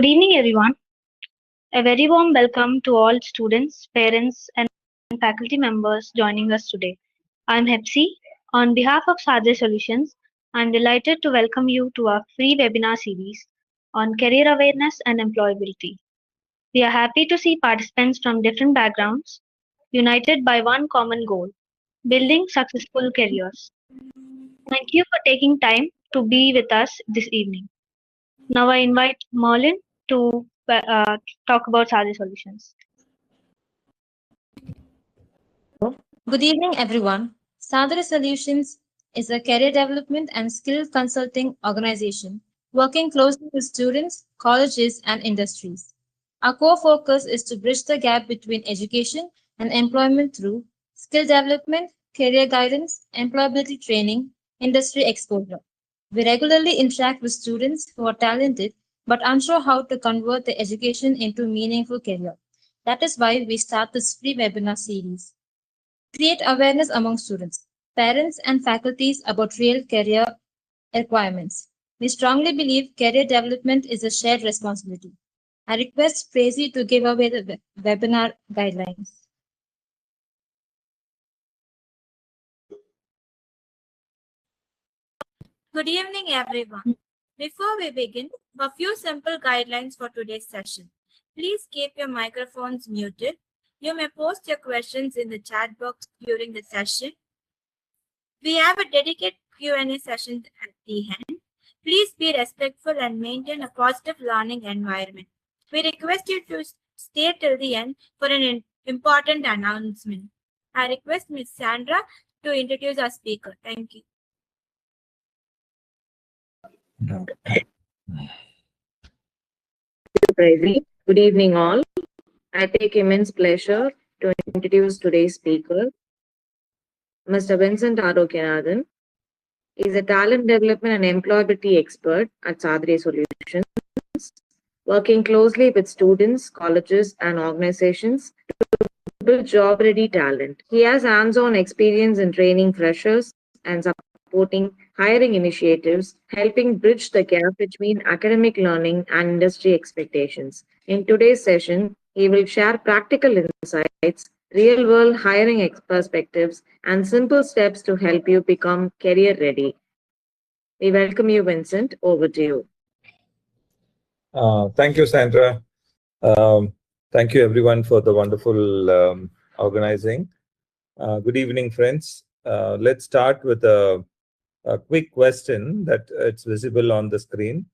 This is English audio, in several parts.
Good evening, everyone. A very warm welcome to all students, parents, and faculty members joining us today. I'm Hepsi. On behalf of SADRE Solutions, I'm delighted to welcome you to our free webinar series on career awareness and employability. We are happy to see participants from different backgrounds united by one common goal: building successful careers. Thank you for taking time to be with us this evening. Now I invite Merlin to talk about SADRE Solutions. Good evening, everyone. SADRE Solutions is a career development and skill consulting organization working closely with students, colleges, and industries. Our core focus is to bridge the gap between education and employment through skill development, career guidance, employability training, industry exposure. We regularly interact with students who are talented but unsure how to convert their education into meaningful career. That is why we start this free webinar series. Create awareness among students, parents, and faculties about real career requirements. We strongly believe career development is a shared responsibility. I request Tracy to give away the webinar guidelines. Good evening, everyone. Before we begin, a few simple guidelines for today's session. Please keep your microphones muted. You may post your questions in the chat box during the session. We have a dedicated Q&A session at the end. Please be respectful and maintain a positive learning environment. We request you to stay till the end for an important announcement. I request Ms. Sandra to introduce our speaker. Thank you. Good evening, all. I take immense pleasure to introduce today's speaker, Mr. Vincent Arokianathan. He is a talent development and employability expert at SADRE Solutions, working closely with students, colleges, and organizations to build job-ready talent. He has hands-on experience in training freshers and supporting hiring initiatives, helping bridge the gap between academic learning and industry expectations. In today's session, he will share practical insights, real-world hiring perspectives, and simple steps to help you become career-ready. We welcome you, Vincent. Over to you. Thank you, Sandra. Thank you, everyone, for the wonderful organizing. Good evening, friends. Let's start with a quick question that it's visible on the screen.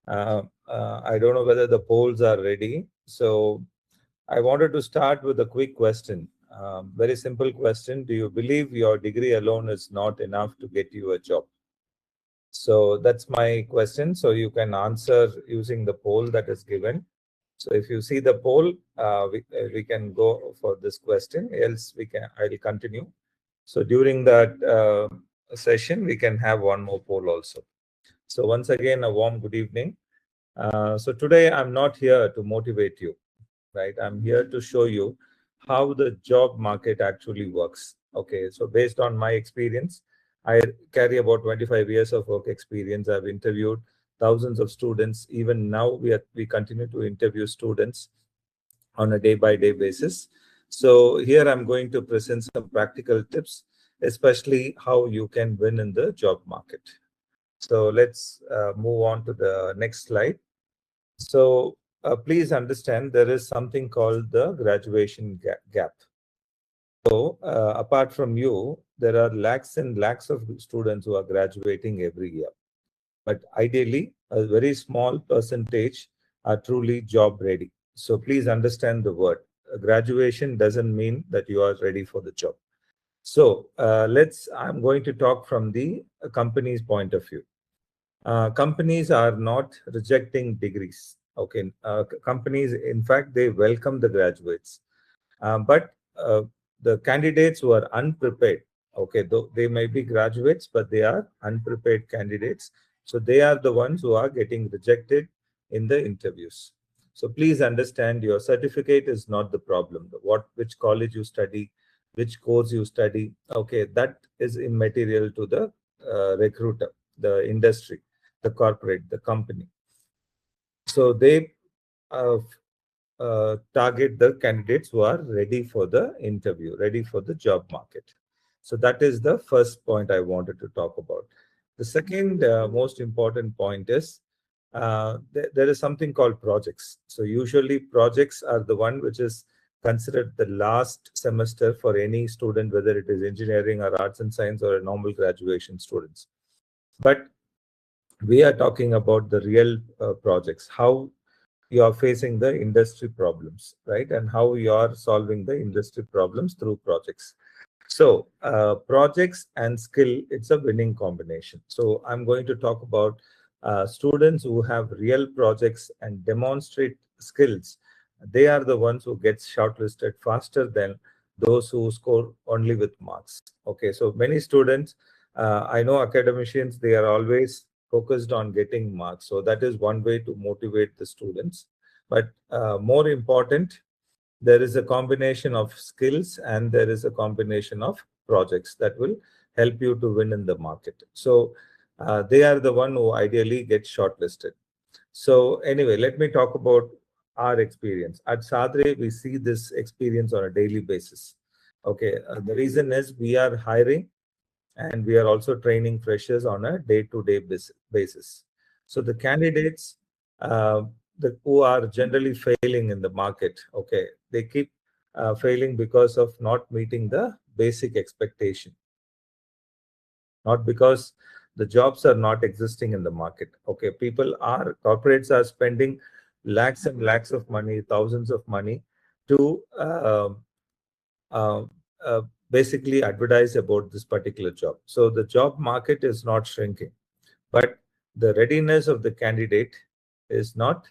I don't know whether the polls are ready. So I wanted to start with a quick question. Very simple question. Do you believe your degree alone is not enough to get you a job? So that's my question. So you can answer using the poll that is given. So if you see the poll, we can go for this question. Else I will continue. So during that session, we can have one more poll also. So once again, a warm good evening. So today I'm not here to motivate you, right? I'm here to show you how the job market actually works. Okay, so based on my experience, I carry about 25 years of work experience. I've interviewed thousands of students. Even now, we continue to interview students on a day-by-day basis. So here I'm going to present some practical tips, especially how you can win in the job market. So let's move on to the next slide. So please understand there is something called the graduation gap. So apart from you, there are lakhs and lakhs of students who are graduating every year. But ideally, a very small percentage are truly job ready. So please understand the word. Graduation doesn't mean that you are ready for the job. So I'm going to talk from the company's point of view. Companies are not rejecting degrees. Okay, companies, in fact, they welcome the graduates. But the candidates who are unprepared, okay, though they may be graduates, but they are unprepared candidates. So they are the ones who are getting rejected in the interviews. So please understand, your certificate is not the problem. Which college you study, which course you study, okay, that is immaterial to the recruiter, the industry, the corporate, the company. So they target the candidates who are ready for the interview, ready for the job market. So that is the first point I wanted to talk about. The second most important point is there is something called projects. So usually projects are the one which is considered the last semester for any student, whether it is engineering or arts and science or a normal graduation students. But we are talking about the real projects, how you are facing the industry problems, right? And how you are solving the industry problems through projects. So projects and skill, it's a winning combination. So I'm going to talk about students who have real projects and demonstrate skills. They are the ones who get shortlisted faster than those who score only with marks. Okay, so many students, I know academicians, they are always focused on getting marks. So that is one way to motivate the students. But more important, there is a combination of skills and there is a combination of projects that will help you to win in the market. So they are the one who ideally get shortlisted. So anyway, let me talk about our experience. At SADRE, we see this experience on a daily basis. Okay, the reason is we are hiring and we are also training freshers on a day-to-day basis. So the candidates who are generally failing in the market, okay, they keep failing because of not meeting the basic expectation, not because the jobs are not existing in the market. Okay, corporates are spending lakhs and lakhs of money, thousands of money to uh, uh, basically advertise about this particular job. So the job market is not shrinking, but the readiness of the candidate is not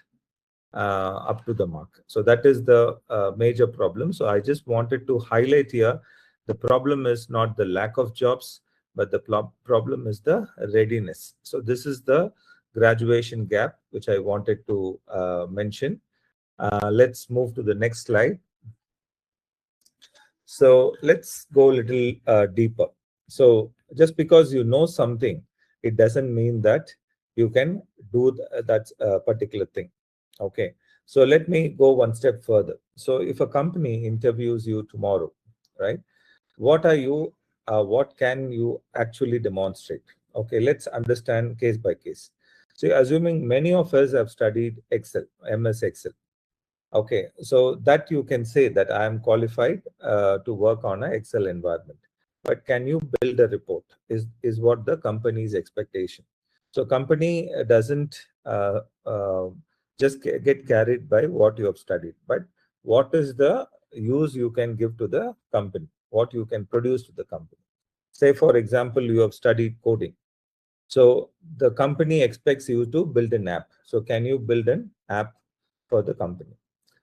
up to the mark. So that is the major problem. So I just wanted to highlight here, the problem is not the lack of jobs, but the problem is the readiness. So this is the graduation gap, which I wanted to mention. Let's move to the next slide. So let's go a little deeper. So just because you know something, it doesn't mean that you can do that particular thing. Okay. So let me go one step further. So if a company interviews you tomorrow, right? What can you actually demonstrate? Okay, let's understand case by case. So assuming many of us have studied Excel, MS Excel. Okay, so that you can say that I am qualified to work on an Excel environment. But can you build a report? Is what the company's expectation. So company doesn't just get carried by what you have studied, but what is the use you can give to the company, what you can produce to the company. Say, for example, you have studied coding. So the company expects you to build an app. So can you build an app for the company?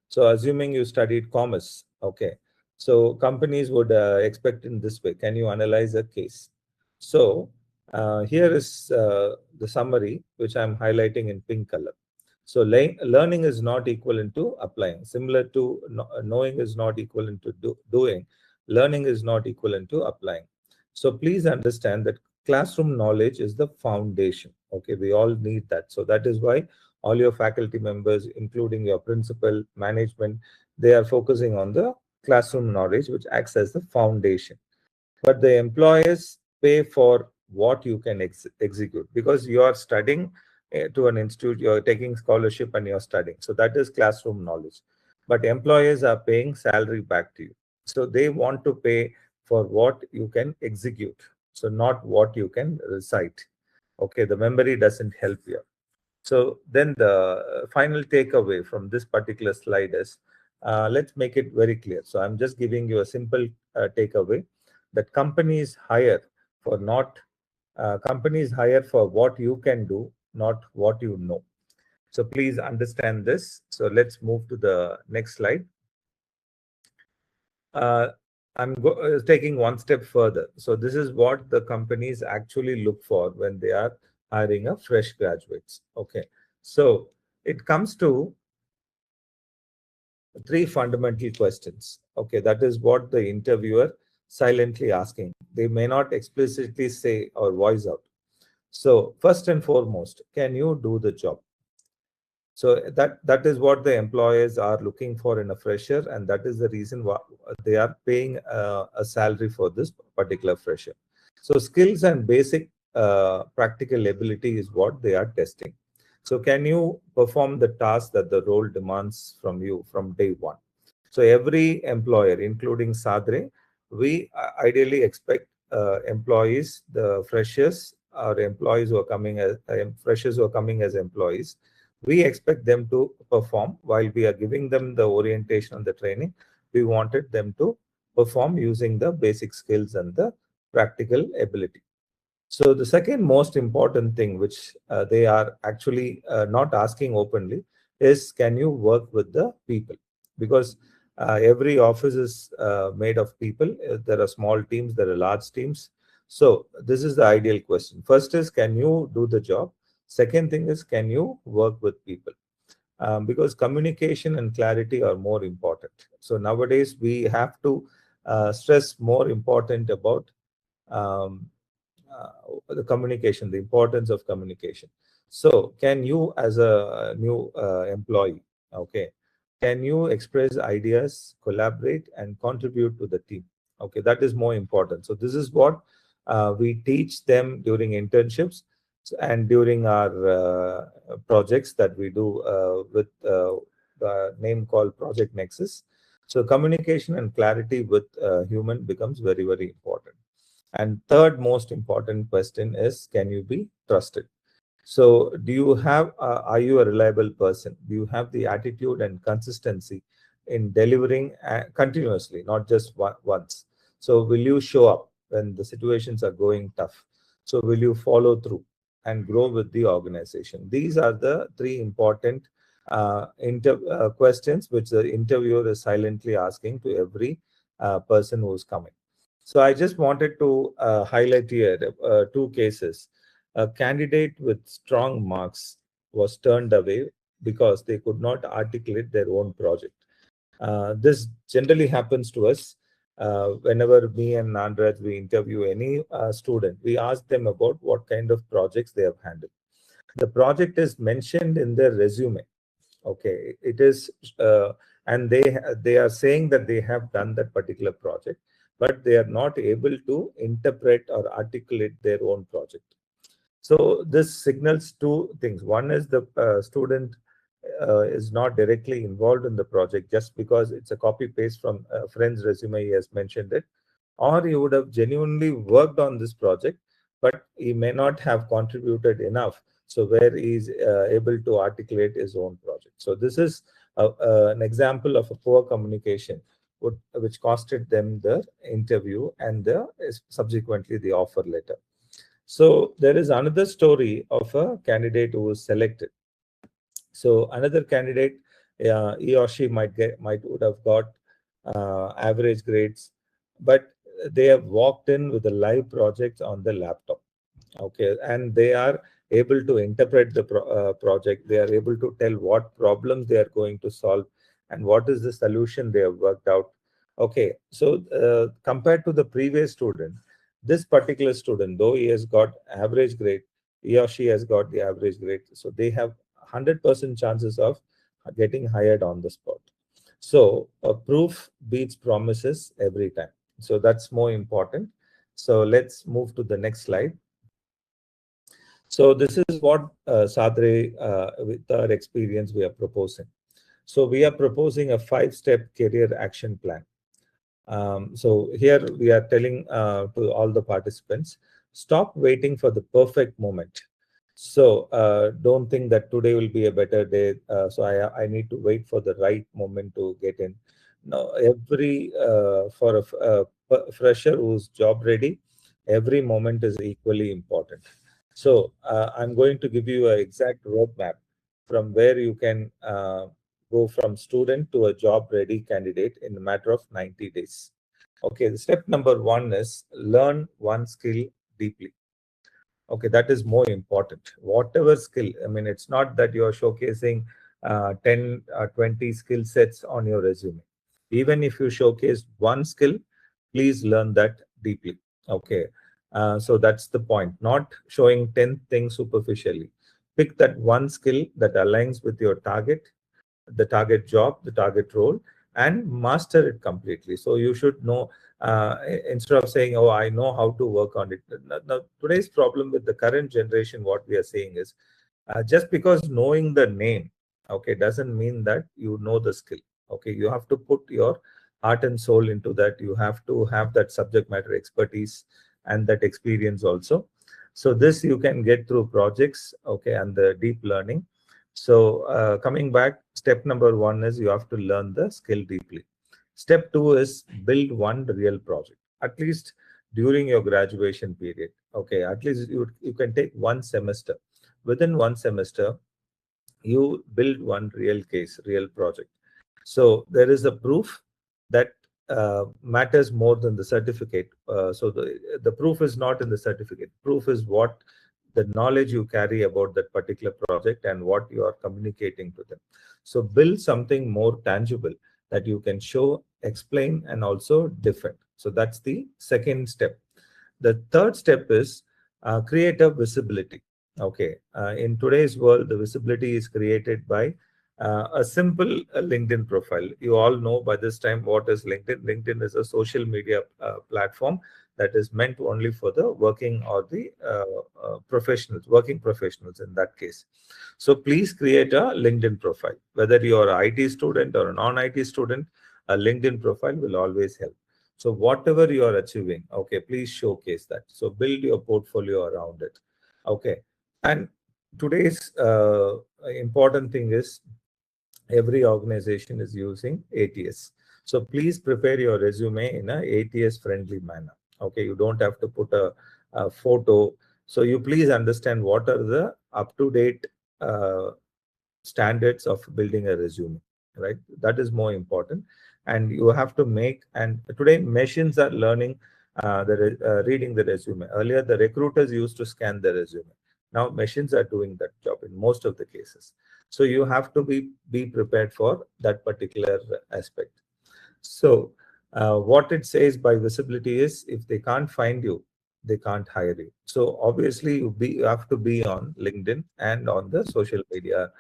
So assuming you studied commerce, okay. So companies would expect in this way, can you analyze a case? So here is the summary, which I'm highlighting in pink color. So learning is not equivalent to applying. Similar to knowing is not equivalent to doing. Learning is not equivalent to applying. So please understand that classroom knowledge is the foundation. Okay, we all need that. So that is why all your faculty members, including your principal, management, they are focusing on the classroom knowledge, which acts as the foundation. But the employers pay for what you can execute, because you are studying to an institute, you're taking scholarship and you're studying. So that is classroom knowledge. But employers are paying salary back to you. So they want to pay for what you can execute. So not what you can recite. Okay, the memory doesn't help you. So then the final takeaway from this particular slide is, let's make it very clear. So I'm just giving you a simple takeaway that companies hire for what you can do, not what you know. So please understand this. So let's move to the next slide. I'm taking one step further. So this is what the companies actually look for when they are hiring a fresh graduates. Okay, so it comes to three fundamental questions. Okay, that is what the interviewer silently asking. They may not explicitly say or voice out. So first and foremost, can you do the job? So that is what the employers are looking for in a fresher, and that is the reason why they are paying a salary for this particular fresher. So skills and basic practical ability is what they are testing. So can you perform the task that the role demands from you from day one? So every employer, including SADRE, we ideally expect employees, the freshers or employees who are coming as freshers who are coming as employees, we expect them to perform while we are giving them the orientation and the training. We wanted them to perform using the basic skills and the practical ability. So the second most important thing, which they are actually not asking openly, is can you work with the people? Because every office is made of people. There are small teams, there are large teams. So this is the ideal question. First is, can you do the job? Second thing is, can you work with people? Because communication and clarity are more important. So nowadays we have to stress more important about um, the communication, the importance of communication. So can you, as a new employee, okay, can you express ideas, collaborate, and contribute to the team? Okay, that is more important. So this is what we teach them during internships and during our projects that we do with the name called Project Nexus. So communication and clarity with human becomes very, very important. And third most important question is, can you be trusted? So do you have, are you a reliable person? Do you have the attitude and consistency in delivering continuously, not just once? So will you show up when the situations are going tough? So will you follow through and grow with the organization? These are the three important questions which the interviewer is silently asking to every person who is coming. So I just wanted to highlight here two cases. A candidate with strong marks was turned away because they could not articulate their own project. This generally happens to us whenever me and Nandraj, we interview any student. We ask them about what kind of projects they have handled. The project is mentioned in their resume. Okay, it is, and they are saying that they have done that particular project, but they are not able to interpret or articulate their own project. So this signals two things. One is the student is not directly involved in the project just because it's a copy paste from a friend's resume, he has mentioned it, or he would have genuinely worked on this project, but he may not have contributed enough. So where he is able to articulate his own project. So this is an example of a poor communication, which costed them the interview and subsequently the offer letter. So there is another story of a candidate who was selected. So another candidate, he or she would have got average grades, but they have walked in with a live project on the laptop. Okay, and they are able to interpret the project. They are able to tell what problems they are going to solve and what is the solution they have worked out. Okay, so compared to the previous student, this particular student, though he has got average grade, he or she has got the average grade, so they have 100% chances of getting hired on the spot. So proof beats promises every time. So that's more important. So let's move to the next slide. So this is what SADRE, with our experience, we are proposing. So we are proposing a 5-step career action plan. So here we are telling to all the participants, stop waiting for the perfect moment. So don't think that today will be a better day. So I need to wait for the right moment to get in. No, for a fresher who's job ready, every moment is equally important. So I'm going to give you an exact roadmap from where you can go from student to a job ready candidate in a matter of 90 days. Okay, the step number 1 is learn one skill deeply. Okay, that is more important. Whatever skill, I mean, it's not that you're showcasing 10 20 skill sets on your resume. Even if you showcase one skill, please learn that deeply. Okay, so that's the point. Not showing 10 things superficially. Pick that one skill that aligns with your target, the target job, the target role, and master it completely. So you should know, instead of saying, oh, I know how to work on it. Now, today's problem with the current generation, what we are saying is, just because knowing the name, okay, doesn't mean that you know the skill. Okay, you have to put your heart and soul into that. You have to have that subject matter expertise and that experience also. So this you can get through projects, okay, and the deep learning. So coming back, step number one is you have to learn the skill deeply. Step two is build one real project, at least during your graduation period. Okay, at least you can take one semester. Within one semester, you build one real case, real project. So there is a proof that matters more than the certificate. So the proof is not in the certificate. Proof is what the knowledge you carry about that particular project and what you are communicating to them. So build something more tangible that you can show, explain, and also defend. So that's the second step. The third step is create a visibility. Okay, in today's world, the visibility is created by a simple LinkedIn profile. You all know by this time what is LinkedIn. LinkedIn is a social media platform that is meant only for the working or the professionals, working professionals in that case. So please create a LinkedIn profile. Whether you're an IT student or a non-IT student, a LinkedIn profile will always help. So whatever you are achieving, okay, please showcase that. So build your portfolio around it. Okay. And today's important thing is every organization is using ATS. So please prepare your resume in a ATS friendly manner. Okay, you don't have to put a photo. So you please understand what are the up-to-date standards of building a resume, right? That is more important. And you have to make, and today machines are learning reading the resume. Earlier, the recruiters used to scan the resume. Now machines are doing that job in most of the cases. So you have to be prepared for that particular aspect. So what it says by visibility is if they can't find you, they can't hire you. So obviously you have to be on LinkedIn and on the social media,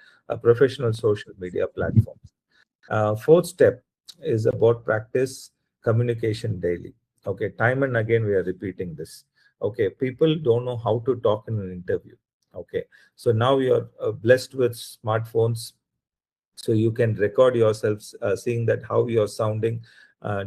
professional social media platforms. Fourth step is about practice communication daily. Okay, time and again we are repeating this. Okay, people don't know how to talk in an interview. Okay, so now you are blessed with smartphones, so you can record yourself seeing that how you're sounding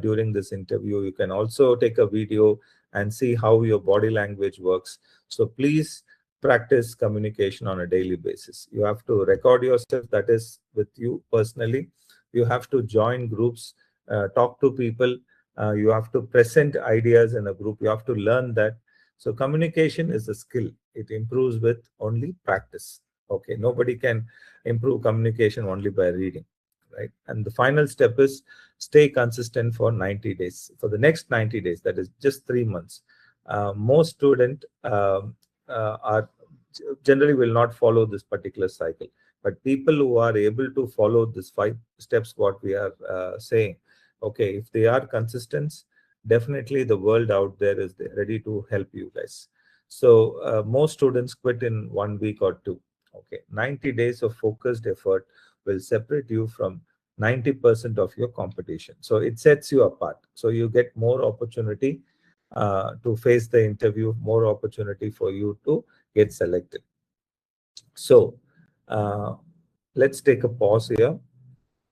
during this interview. You can also take a video and see how your body language works. So please practice communication on a daily basis. You have to record yourself, that is with you personally. You have to join groups, talk to people. You have to present ideas in a group. You have to learn that. So communication is a skill. It improves with only practice. Okay, nobody can improve communication only by reading, right? And the final step is stay consistent for 90 days. For the next 90 days, that is just 3 months. Most students are generally will not follow this particular cycle. But people who are able to follow these 5 steps, what we are saying, okay, if they are consistent, definitely the world out there is ready to help you guys. So most students quit in 1 week or 2. Okay, 90 days of focused effort will separate you from 90% of your competition. So it sets you apart. So you get more opportunity to face the interview, more opportunity for you to get selected. So let's take a pause here.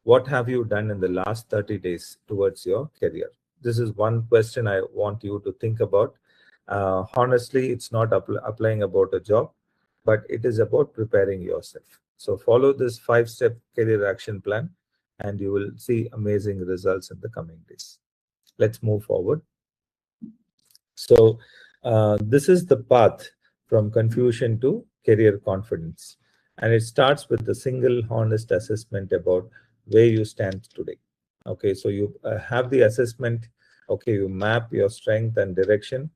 What have you done in the last 30 days towards your career? This is one question I want you to think about. Honestly, it's not applying about a job, but it is about preparing yourself. So follow this 5-step career action plan and you will see amazing results in the coming days. Let's move forward. So this is the path from confusion to career confidence. And it starts with a single honest assessment about where you stand today. Okay, so you have the assessment. Okay, you map your strength and direction.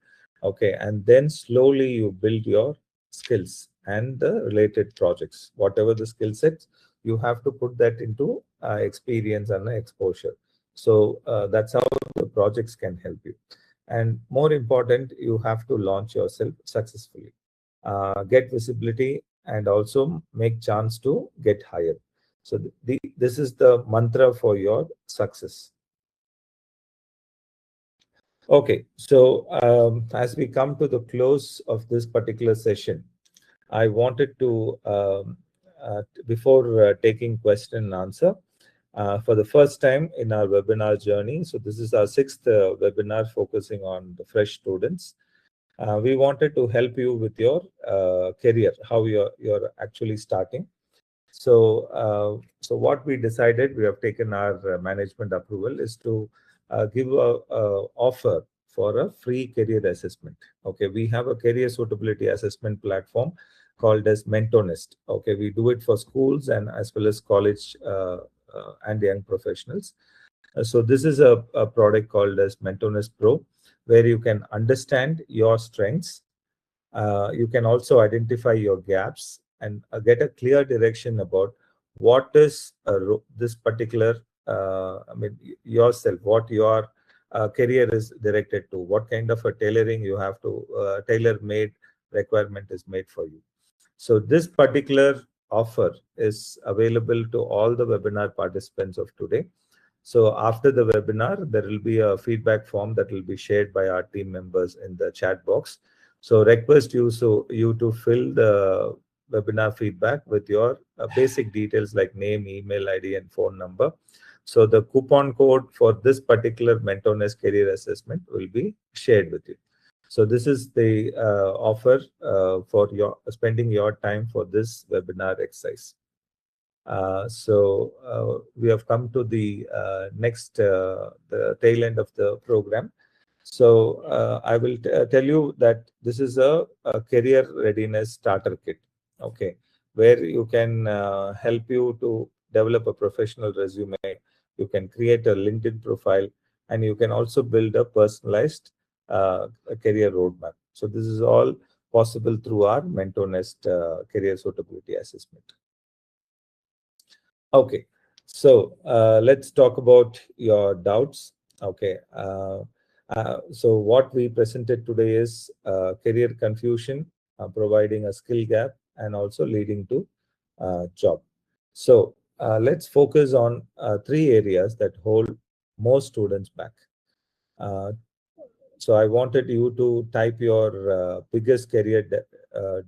Okay, and then slowly you build your skills and the related projects. Whatever the skill sets, you have to put that into experience and exposure. So that's how the projects can help you. And more important, you have to launch yourself successfully. Get visibility and also make chance to get hired. So this is the mantra for your success. Okay, so as we come to the close of this particular session, I wanted to, before taking question and answer, for the first time in our webinar journey, so this is our sixth webinar focusing on the fresh students. We wanted to help you with your career, how you're actually starting. So what we decided, we have taken our management approval, is to give a offer for a free career assessment. Okay, we have a career suitability assessment platform called as Mentornest. Okay, we do it for schools and as well as college and young professionals. So this is a product called as Mentornest Pro, where you can understand your strengths. You can also identify your gaps and get a clear direction about what is this particular, yourself, what your career is directed to, what kind of a tailoring you have to, tailor-made requirement is made for you. So this particular offer is available to all the webinar participants of today. So after the webinar, there will be a feedback form that will be shared by our team members in the chat box. So request you to fill the webinar feedback with your basic details like name, email ID, and phone number. So the coupon code for this particular Mentorness career assessment will be shared with you. So this is the offer for your spending your time for this webinar exercise. We have come to the next, the tail end of the program. So I will tell you that this is a career readiness starter kit, okay, where you can help you to develop a professional resume. You can create a LinkedIn profile, and you can also build a personalized a career roadmap. So this is all possible through our Mentornest career suitability assessment. Okay, so let's talk about your doubts. Okay, so what we presented today is career confusion, providing a skill gap, and also leading to job. So let's focus on three areas that hold most students back. Uh, so I wanted you to type your biggest career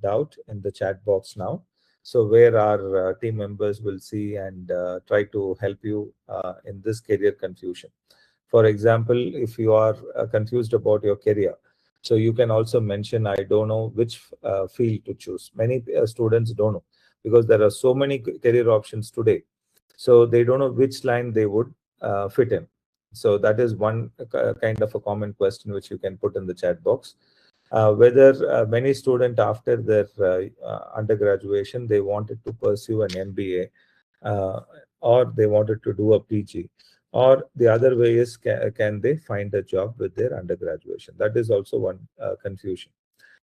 doubt in the chat box now. So where our team members will see and try to help you in this career confusion. For example, if you are confused about your career, so you can also mention, I don't know which field to choose. Many students don't know because there are so many career options today. So they don't know which line they would fit in. So that is one kind of a common question which you can put in the chat box. Whether many students after their undergraduation, they wanted to pursue an MBA or they wanted to do a PG, or the other way is can they find a job with their undergraduation? That is also one confusion.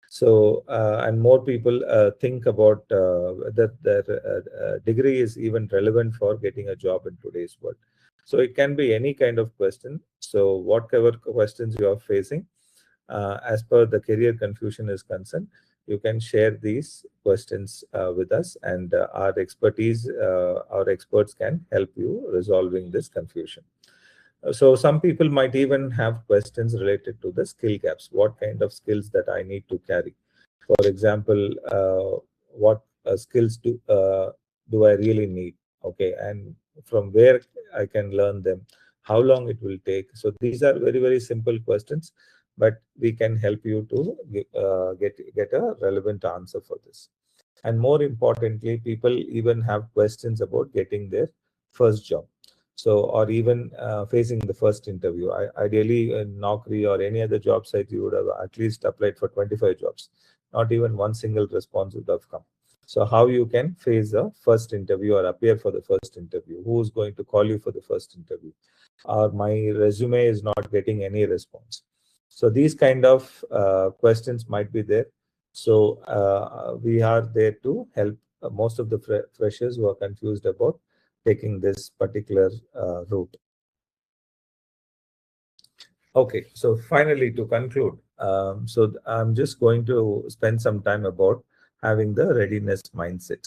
So and more people think about whether their degree is even relevant for getting a job in today's world. So it can be any kind of question. So whatever questions you are facing, as per the career confusion is concerned, you can share these questions with us, and our experts can help you resolving this confusion. So some people might even have questions related to the skill gaps. What kind of skills that I need to carry? For example, what skills do I really need? Okay, and from where I can learn them? How long it will take? So these are very, very simple questions, but we can help you to get a relevant answer for this. And more importantly, people even have questions about getting their first job. So, or even facing the first interview. Ideally, in Naukri or any other job site, you would have at least applied for 25 jobs. Not even one single response would have come. So how you can face the first interview or appear for the first interview? Who is going to call you for the first interview? Or my resume is not getting any response. So these kind of questions might be there. So we are there to help most of the freshers who are confused about taking this particular route. Okay, so finally to conclude, so I'm just going to spend some time about having the readiness mindset.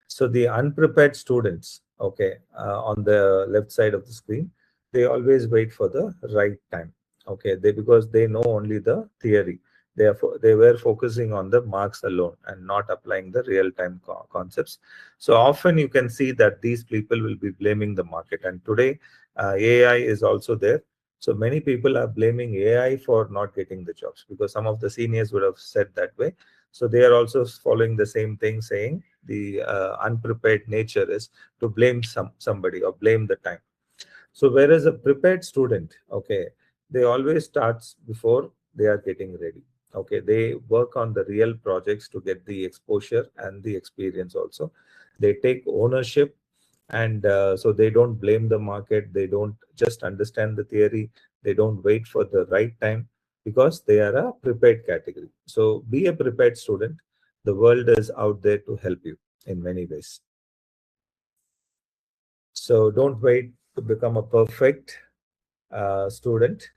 So the unprepared students, okay, on the left side of the screen, they always wait for the right time. Okay, because they know only the theory. They were focusing on the marks alone and not applying the real-time concepts. So often you can see that these people will be blaming the market. And today, AI is also there. So many people are blaming AI for not getting the jobs, because some of the seniors would have said that way. So they are also following the same thing, saying the unprepared nature is to blame somebody or blame the time. So whereas a prepared student, okay, they always starts before they are getting ready. Okay, they work on the real projects to get the exposure and the experience also. They take ownership, and so they don't blame the market. They don't just understand the theory. They don't wait for the right time, because they are a prepared category. So be a prepared student. The world is out there to help you in many ways. So don't wait to become a perfect student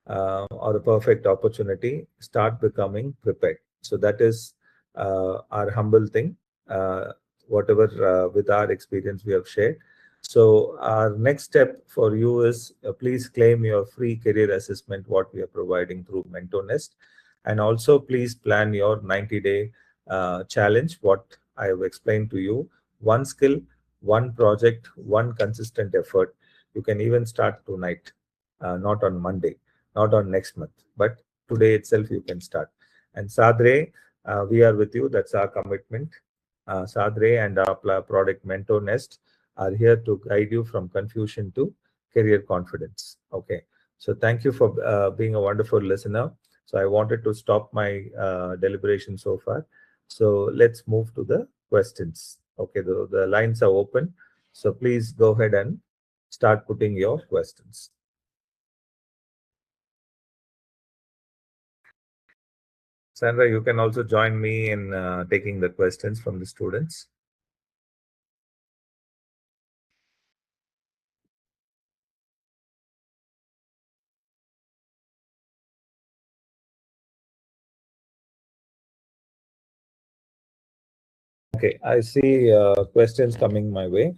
or a perfect opportunity. Start becoming prepared. So that is our humble thing, whatever with our experience we have shared. So our next step for you is please claim your free career assessment, what we are providing through MentorNest. And also please plan your 90-day challenge, what I have explained to you. One skill, one project, one consistent effort. You can even start tonight, not on Monday, not on next month, but today itself you can start. And SADRE, we are with you. That's our commitment. SADRE and our product MentorNest are here to guide you from confusion to career confidence. Okay. So thank you for being a wonderful listener. So I wanted to stop my deliberation so far. So let's move to the questions. Okay, the lines are open. So please go ahead and start putting your questions. Sandra, you can also join me in taking the questions from the students. Okay, I see questions coming my way.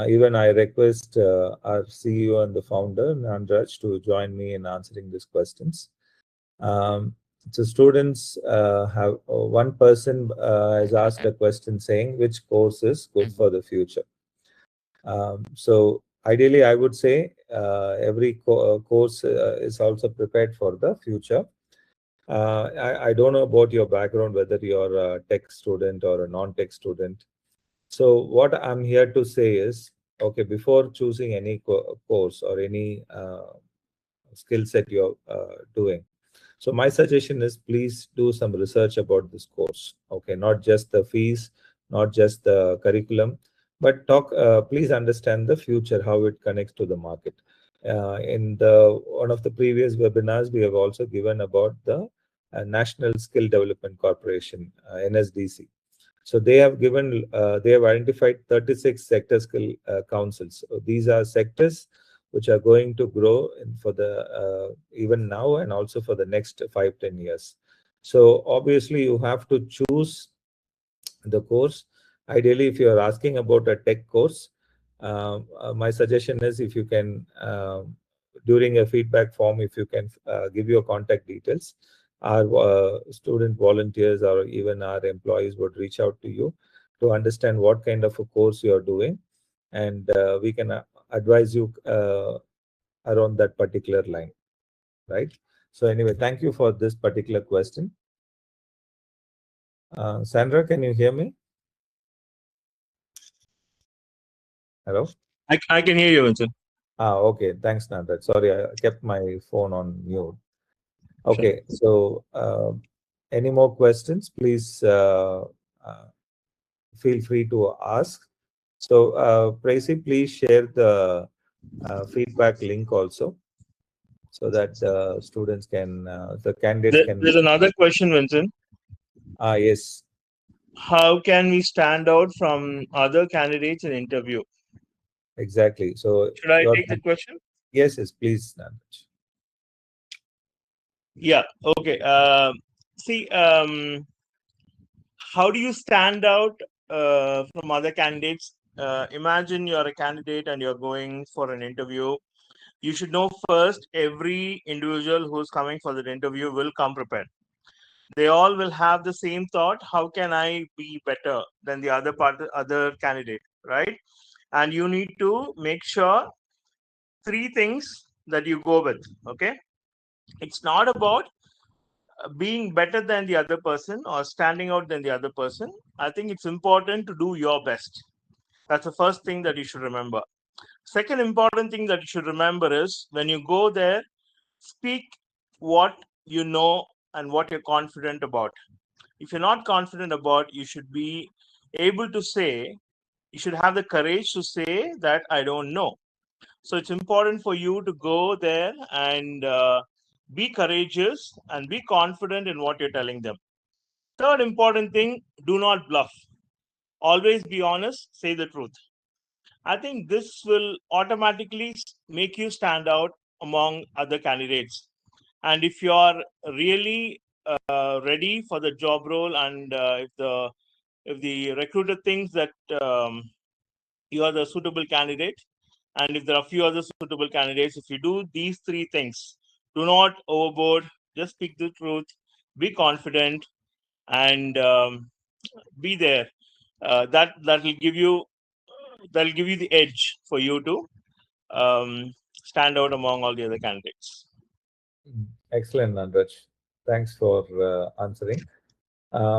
Even I request our CEO and the founder, Nandraj, to join me in answering these questions. So students have one person has asked a question saying which course is good for the future. So ideally, I would say every course is also prepared for the future. I don't know about your background, whether you're a tech student or a non-tech student. So what I'm here to say is, okay, before choosing any course or any skill set you're doing, so my suggestion is please do some research about this course. Okay, not just the fees, not just the curriculum, but please understand the future, how it connects to the market. In the one of the previous webinars, we have also given about the National Skill Development Corporation, NSDC. So they have identified 36 sector skill councils. So these are sectors which are going to grow for the even now and also for the next 5-10 years. So obviously you have to choose the course. Ideally, if you are asking about a tech course, my suggestion is, if you can, during a feedback form, if you can give your contact details, our student volunteers or even our employees would reach out to you to understand what kind of a course you are doing, and we can advise you around that particular line, right? So anyway, thank you for this particular question. Sandra, can you hear me? Hello? I can hear you, Vincent. Okay. Thanks, Nandra. Sorry, I kept my phone on mute. Okay. Sure. So any more questions, please feel free to ask. So Tracy, please share the feedback link also, so that the students can, the candidates can. There's another question, Vincent. Yes. How can we stand out from other candidates in interview? Exactly. So should I take the question? Yes, please, Nandra. Yeah. Okay. See, how do you stand out from other candidates? Imagine you're a candidate and you're going for an interview. You should know first, every individual who's coming for that interview will come prepared. They all will have the same thought: how can I be better than the other candidate, right? And you need to make sure three things that you go with. Okay, it's not about being better than the other person or standing out than the other person. I think it's important to do your best. That's the first thing that you should remember. Second important thing that you should remember is, when you go there, speak what you know and what you're confident about. If you're not confident about, you should be able to say, you should have the courage to say that I don't know. So it's important for you to go there and be courageous and be confident in what you're telling them. Third important thing, do not bluff. Always be honest, say the truth. I think this will automatically make you stand out among other candidates. And if you are really ready for the job role, and if the recruiter thinks that you are the suitable candidate, and if there are a few other suitable candidates, if you do these three things, do not overboard, just speak the truth, be confident, and be there. That'll give you the edge for you to stand out among all the other candidates. Excellent, Nanraj. Thanks for answering.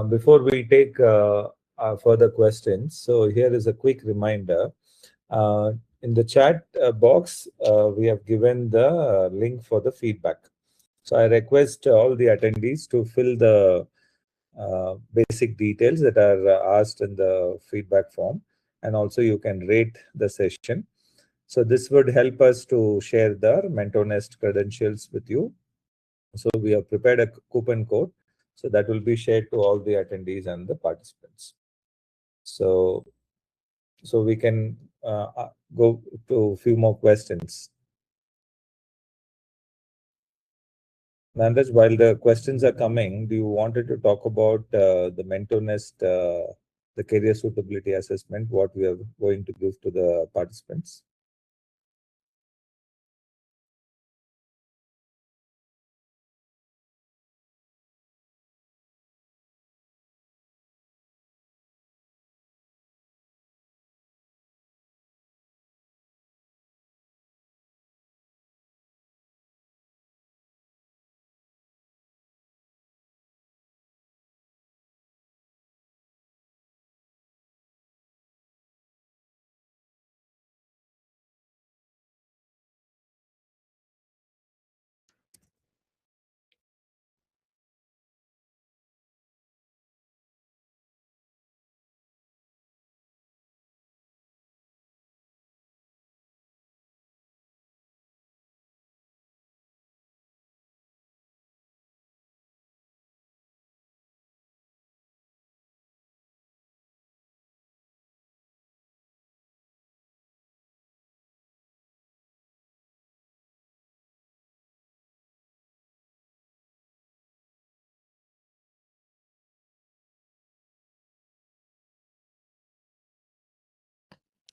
Before we take further questions, so here is a quick reminder. In the chat box, we have given the link for the feedback. So I request all the attendees to fill the basic details that are asked in the feedback form, and also you can rate the session. So this would help us to share the MentorNest credentials with you. So we have prepared a coupon code, so that will be shared to all the attendees and the participants. So we can go to a few more questions. Nanraj, while the questions are coming, do you wanted to talk about the MentorNest, the career suitability assessment, what we are going to give to the participants?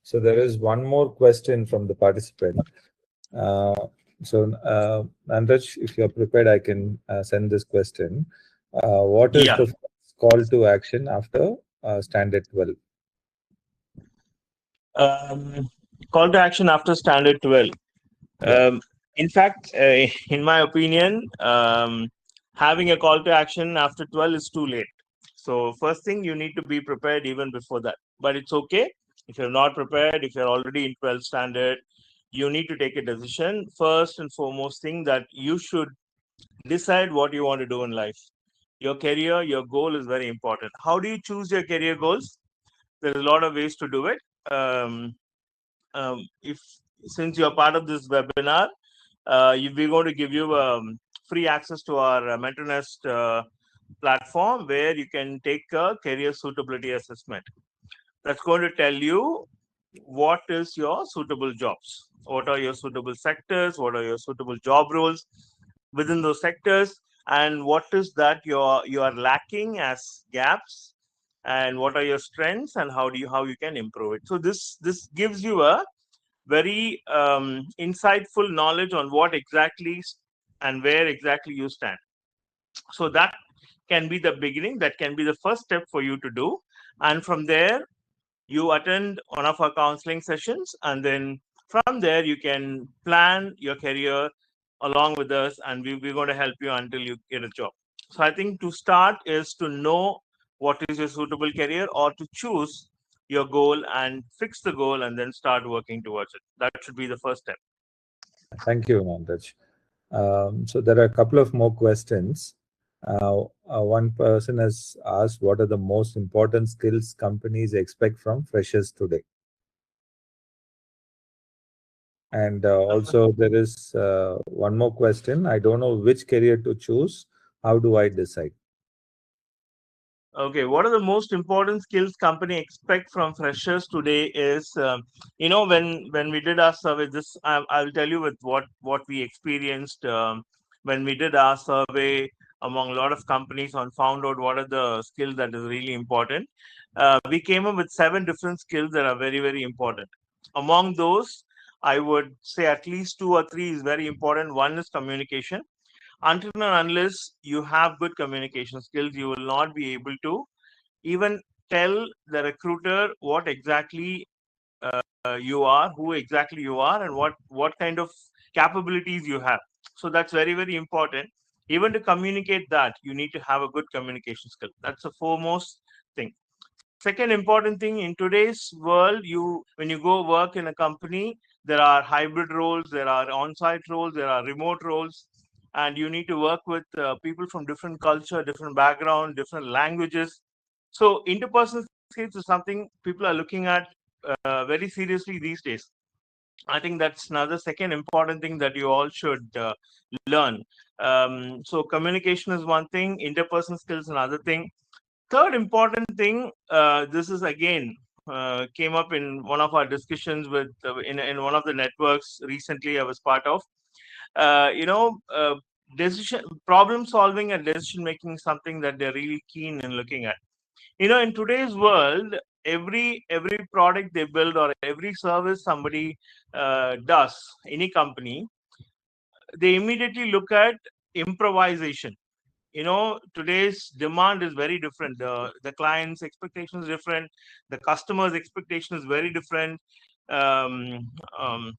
So there is one more question from the participant. Nanraj, if you're prepared, I can send this question. What is the call to action after standard 12? Call to action after standard 12. In fact, in my opinion, having a call to action after 12 is too late. So first thing, you need to be prepared even before that. But it's okay if you're not prepared. If you're already in 12 standard, you need to take a decision. First and foremost thing, that you should decide what you want to do in life. Your career, your goal is very important. How do you choose your career goals? There's a lot of ways to do it. If since you're part of this webinar, we're going to give you free access to our MentorNest platform, where you can take a career suitability assessment. That's going to tell you what is your suitable jobs, what are your suitable sectors, what are your suitable job roles within those sectors, and what is that you are lacking as gaps, and what are your strengths, and how you can improve it. So this gives you a very insightful knowledge on what exactly and where exactly you stand. So that can be the beginning, that can be the first step for you to do. And from there, you attend one of our counseling sessions, and then from there you can plan your career along with us, and we're going to help you until you get a job. So I think to start is to know what is your suitable career, or to choose your goal and fix the goal and then start working towards it. That should be the first step. Thank you, Nandaj. So there are a couple of more questions. One person has asked, what are the most important skills companies expect from freshers today? And also there is one more question. I don't know which career to choose. How do I decide? Okay, what are the most important skills company expect from freshers today is, when we did our survey, this I'll tell you with what we experienced when we did our survey among a lot of companies and found out what are the skills that is really important. We came up with 7 different skills that are very, very important. Among those, I would say at least 2 or 3 is very important. One is communication. Until and unless you have good communication skills, you will not be able to even tell the recruiter what exactly you are, who exactly you are, and what kind of capabilities you have. So that's very, very important. Even to communicate that, you need to have a good communication skill. That's the foremost thing. Second important thing, in today's world, when you go work in a company, there are hybrid roles, there are on-site roles, there are remote roles, and you need to work with people from different culture, different background, different languages. So interpersonal skills is something people are looking at very seriously these days. I think that's another second important thing that you all should learn. So communication is one thing, interpersonal skills another thing. Third important thing, this is again came up in one of our discussions with in one of the networks recently I was part of. Decision problem solving and decision making is something that they're really keen in looking at. In today's world, every product they build or every service somebody does, any company, they immediately look at improvisation. Today's demand is very different. The client's expectation is different. The customer's expectation is very different.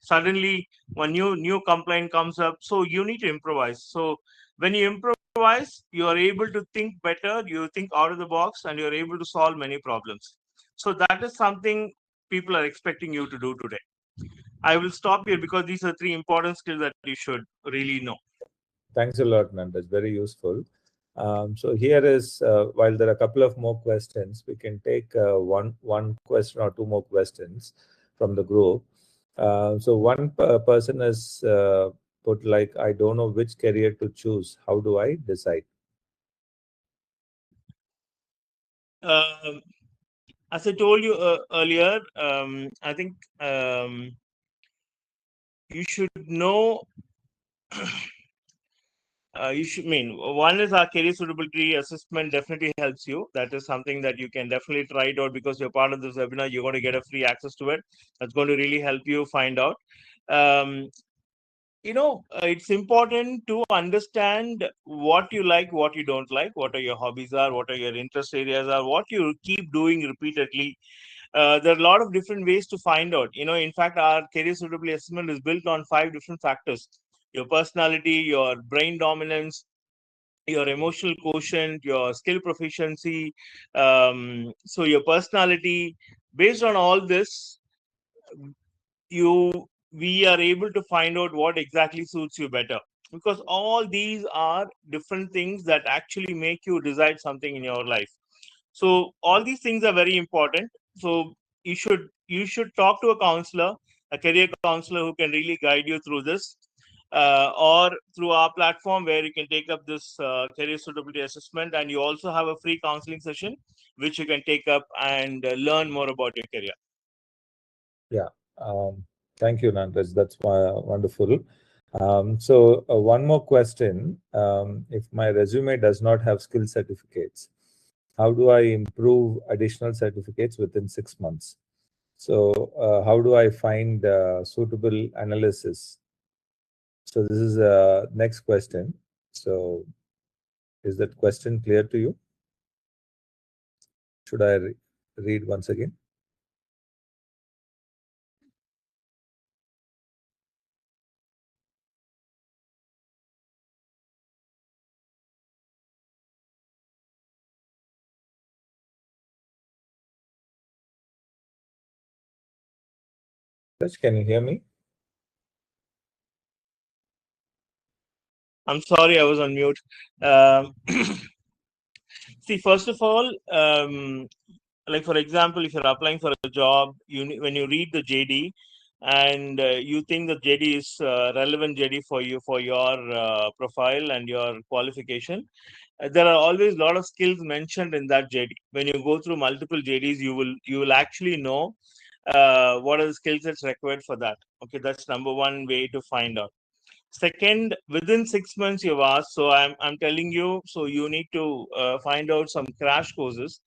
Suddenly, one new complaint comes up, so you need to improvise. So when you improvise, you are able to think better. You think out of the box, and you are able to solve many problems. So that is something people are expecting you to do today. I will stop here because these are 3 important skills that you should really know. Thanks a lot, Nandaj. Very useful. So here is, while there are a couple of more questions, we can take one question or 2 more questions from the group. So one person has put like, I don't know which career to choose. How do I decide? As I told you earlier, I think you should know. One is our career suitability assessment definitely helps you. That is something that you can definitely try it out, because you're part of this webinar. You're going to get a free access to it. That's going to really help you find out. It's important to understand what you like, what you don't like, what are your hobbies are, what are your interest areas are, what you keep doing repeatedly. There are a lot of different ways to find out. In fact, our career suitability assessment is built on 5 different factors: your personality, your brain dominance, your emotional quotient, your skill proficiency. So your personality, based on all this, we are able to find out what exactly suits you better, because all these are different things that actually make you decide something in your life. So all these things are very important. So you should talk to a counselor, a career counselor, who can really guide you through this, or through our platform, where you can take up this career suitability assessment, and you also have a free counseling session which you can take up and learn more about your career. Yeah. Thank you, Nandaj. That's wonderful. So one more question. If my resume does not have skill certificates, How do I improve additional certificates within 6 months? So how do I find suitable analysis? So this is next question. So is that question clear to you? Should I read once again? Can you hear me? I'm sorry, I was on mute. See, first of all, like for example, if you're applying for a job, when you read the JD and you think the JD is relevant JD for you, for your profile and your qualification, there are always a lot of skills mentioned in that JD. When you go through multiple JDs, you will actually know what are the skill sets required for that. Okay, that's number one way to find out. Second, within 6 months you've asked, so I'm telling you, so you need to find out some crash courses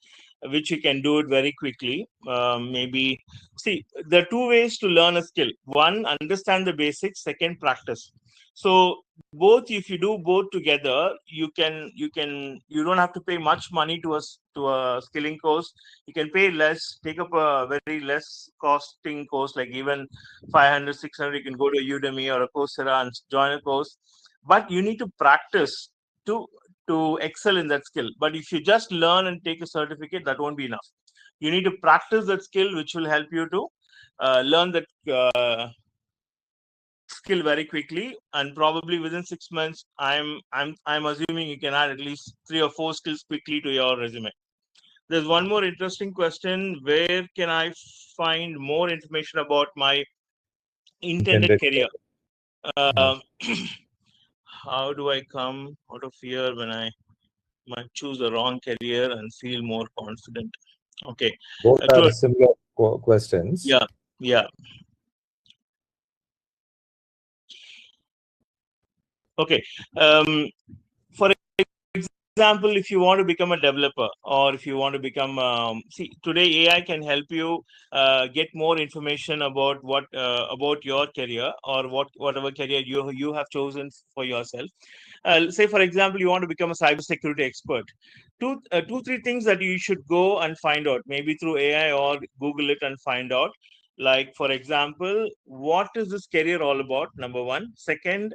which you can do it very quickly. Maybe see, there are two ways to learn a skill. One, understand the basics. Second, practice. So both, if you do both together, you don't have to pay much money to a skilling course. You can pay less, take up a very less costing course, like even 500, 600. You can go to Udemy or a Coursera and join a course, but you need to practice to excel in that skill. But if you just learn and take a certificate, that won't be enough. You need to practice that skill, which will help you to learn that skill very quickly, and probably within 6 months, I'm assuming you can add at least 3 or 4 skills quickly to your resume. There's one more interesting question: where can I find more information about my intended career? How do I come out of fear when I might choose a wrong career and feel more confident? Okay. Both are similar questions. Yeah. Okay. For example, if you want to become a developer, or if you want to become see, today AI can help you get more information about what about your career, or whatever career you have chosen for yourself. Say for example, you want to become a cybersecurity expert. Two, 3 things that you should go and find out, maybe through AI or Google it and find out. Like for example, what is this career all about? Number one. Second,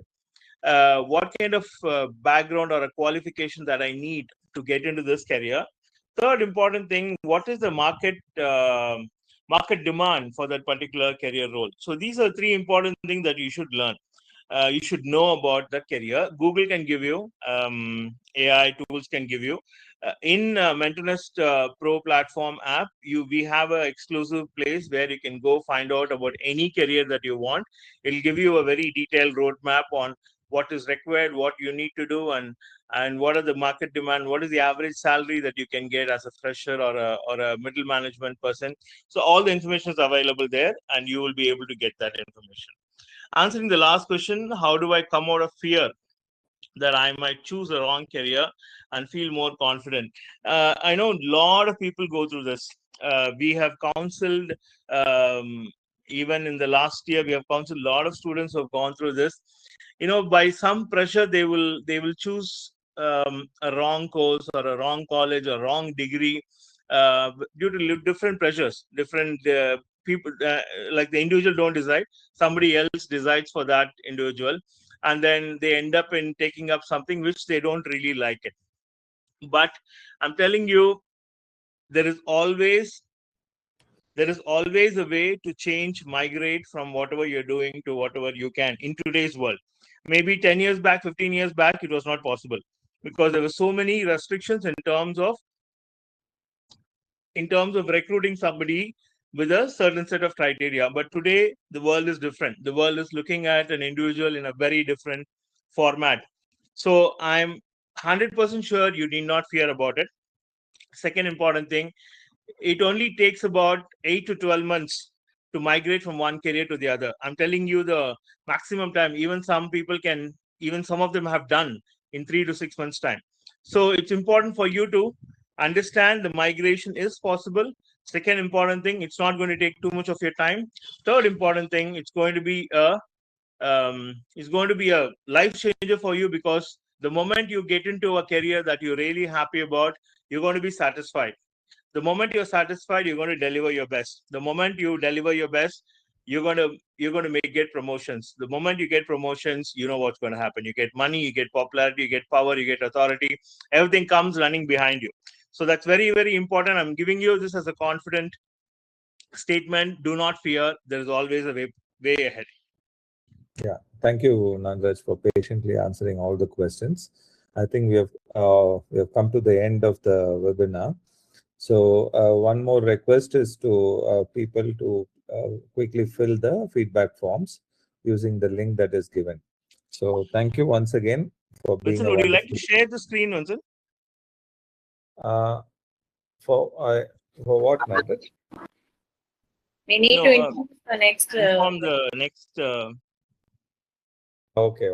what kind of background or a qualification that I need to get into this career. Third important thing, what is the market demand for that particular career role? So these are 3 important things that you should learn. You should know about that career. Google can give you, AI tools can give you. In Mentornest Pro platform app, we have an exclusive place where you can go find out about any career that you want. It'll give you a very detailed roadmap on what is required, what you need to do, and what are the market demand, what is the average salary that you can get as a fresher or a middle management person. So all the information is available there, and you will be able to get that information. Answering the last question, how do I come out of fear that I might choose a wrong career and feel more confident? I know a lot of people go through this. We have counseled, even in the last year, we have counseled a lot of students who have gone through this. By some pressure, they will choose a wrong course or a wrong college or wrong degree due to different pressures, different people. Like the individual don't decide, somebody else decides for that individual, and then they end up in taking up something which they don't really like it. But I'm telling you, there is always a way to change, migrate from whatever you're doing to whatever you can in today's world. Maybe 10 years back, 15 years back, it was not possible, because there were so many restrictions in terms of recruiting somebody with a certain set of criteria. But today, the world is different. The world is looking at an individual in a very different format. So I'm 100% sure you need not fear about it. Second important thing, it only takes about 8 to 12 months to migrate from one career to the other. I'm telling you the maximum time. Even some of them have done in 3 to 6 months time. So it's important for you to Understand the migration is possible. Second important thing, it's not going to take too much of your time. Third important thing, it's going to be a life changer for you, because the moment you get into a career that you're really happy about, you're going to be satisfied. The moment you're satisfied, you're going to deliver your best. The moment you deliver your best, you're going to get promotions. The moment you get promotions, you know what's going to happen. You get money, you get popularity, you get power, you get authority. Everything comes running behind you. So that's very, very important. I'm giving you this as a confident statement. Do not fear. There is always a way ahead. Yeah, thank you, Nanraj, for patiently answering all the questions. I think we have come to the end of the webinar. So one more request is to people to quickly fill the feedback forms using the link that is given. So thank you once again for being Vincent, a would you like wonderful. to share the screen, Vincent? For what, Nanraj? We need to inform the next. Inform the next. Okay.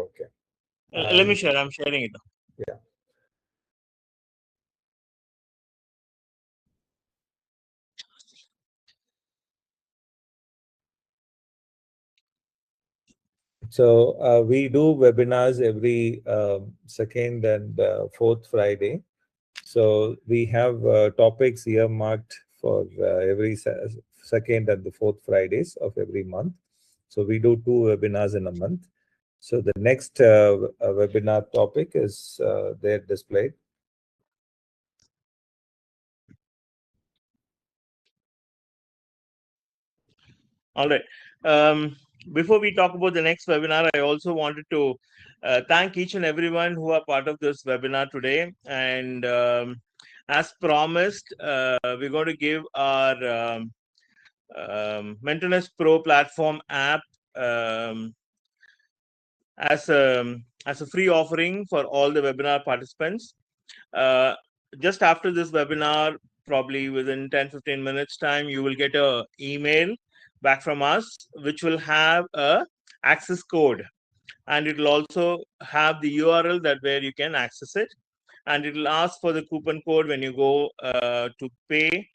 Let me share. I'm sharing it. Yeah. So we do webinars every second and fourth Friday. So we have topics earmarked for every second and the fourth Fridays of every month. So we do 2 webinars in a month. So the next webinar topic is there displayed. All right. Before we talk about the next webinar, I also wanted to thank each and everyone who are part of this webinar today. And as promised, we're going to give our Mentorness Pro platform app as a free offering for all the webinar participants. Just after this webinar, probably within 10-15 minutes time, you will get an email back from us, which will have a access code, and it will also have the URL that where you can access it, and it will ask for the coupon code when you go to pay.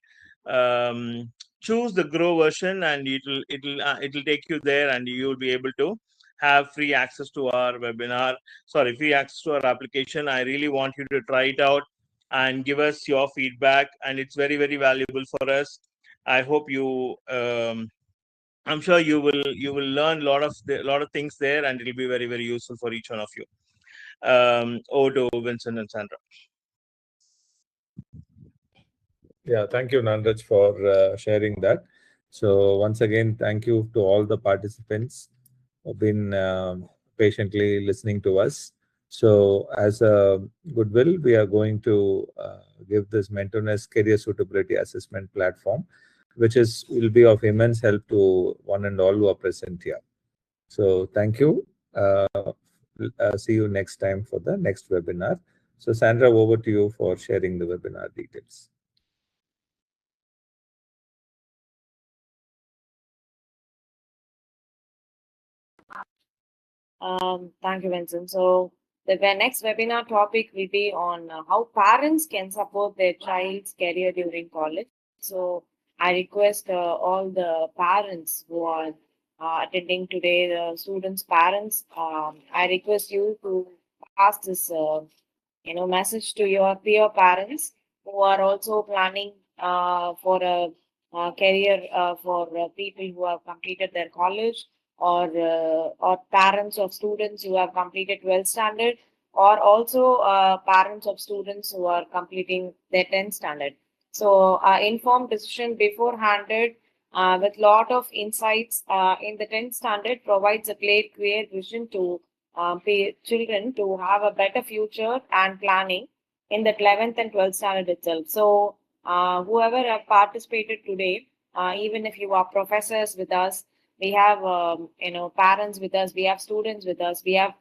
Choose the Grow version, and it'll take you there, and you will be able to have free access to our webinar. Sorry, free access to our application. I really want you to try it out and give us your feedback, and it's very, very valuable for us. I hope you. I'm sure you will learn a lot of things there, and it'll be very, very useful for each one of you. Over to Vincent and Sandra. Yeah, thank you, Nanraj, for sharing that. So once again, thank you to all the participants who have been patiently listening to us. So as a goodwill, we are going to give this Mentorness Career Suitability Assessment platform, which will be of immense help to one and all who are present here. So thank you. See you next time for the next webinar. So Sandra, over to you for sharing the webinar details. Thank you, Vincent. So the next webinar topic will be on how parents can support their child's career during college. So I request all the parents who are attending today, the students' parents, I request you to pass this message to your peer parents who are also planning for a career for people who have completed their college, or parents of students who have completed 12th standard, or also parents of students who are completing their 10th standard. So informed decision beforehanded with lot of insights in the 10th standard provides a clear vision to children to have a better future and planning in the 11th and 12th standard itself. So whoever have participated today, even if you are professors with us, we have parents with us, we have students with us, we have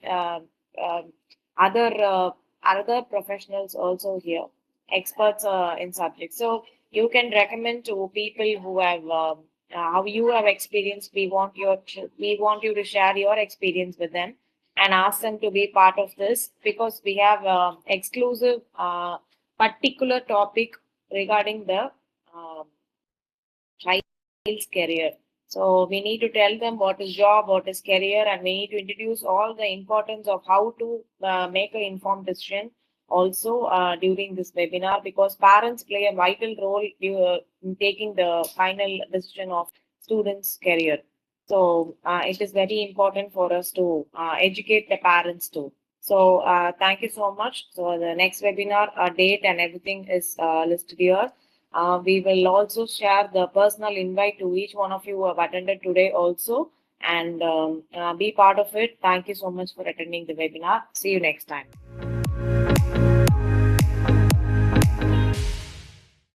other professionals also here, experts in subjects. So you can recommend to people who have how you have experienced. We want you to share your experience with them, and ask them to be part of this, because we have exclusive particular topic regarding the child's career. So we need to tell them what is job, what is career, and we need to introduce all the importance of how to make an informed decision also during this webinar, because parents play a vital role in taking the final decision of students' career. So it is very important for us to educate the parents too. So thank you so much. So the next webinar date and everything is listed here. We will also share the personal invite to each one of you who have attended today also, and be part of it. Thank you so much for attending the webinar. See you next time.